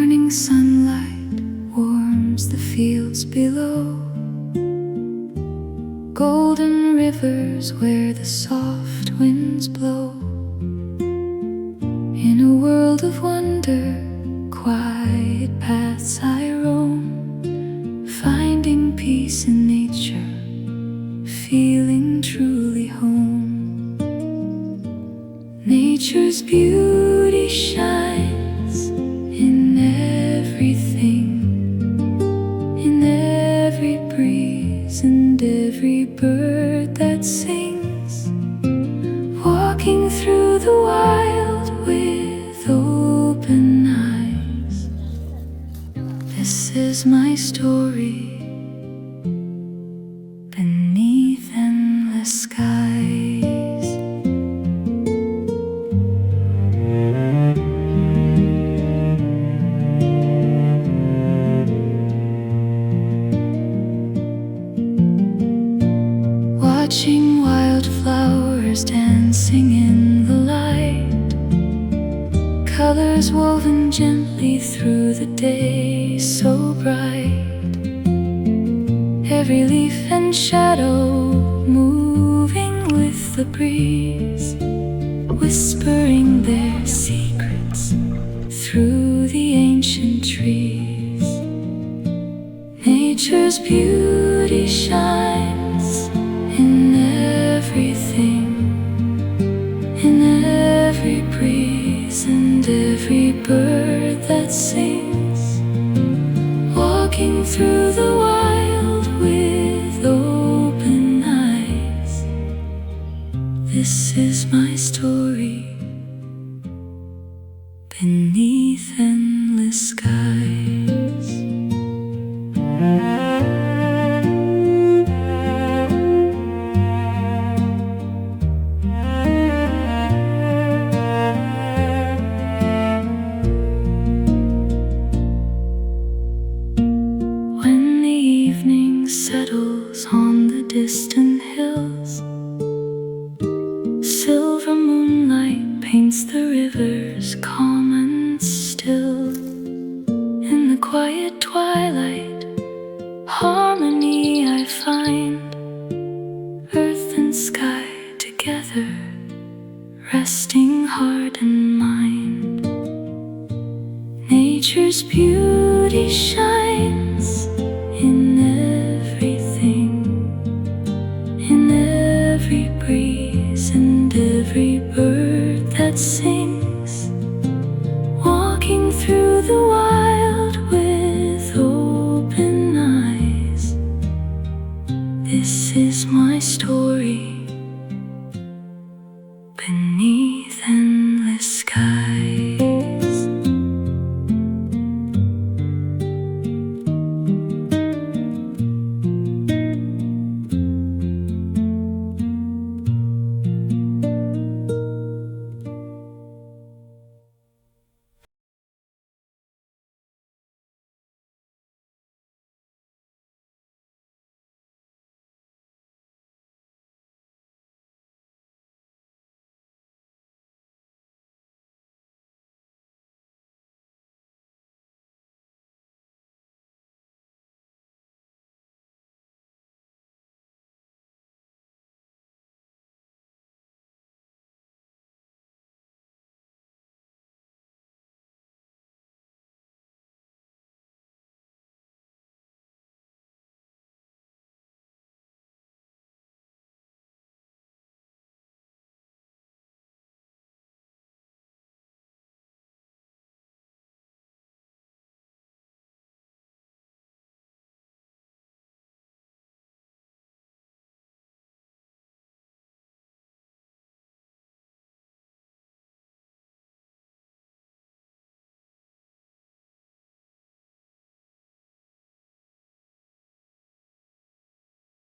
morning sunlight warms the fields below, golden rivers where the soft winds blow. In a world of wonder, quiet paths I roam, finding peace in nature, feeling truly home. Nature's beauty shines in everything, in every breeze and every bird that sings, walking through the wild with open eyes. This is my story beneath endless skies. Watching wildflowers dancing in the light, colors woven gently through the day so bright. Every leaf and shadow moving with the breeze, whispering their secrets through the ancient trees. Nature's beauty shines in everything, in every breeze and every bird that sings, walking through the wild with open eyes. This is my story beneath endless skies. Settles on the distant hills, silver moonlight paints the rivers calm and still. In the quiet twilight, harmony I find, earth and sky together, resting heart and mind. Nature's beauty shines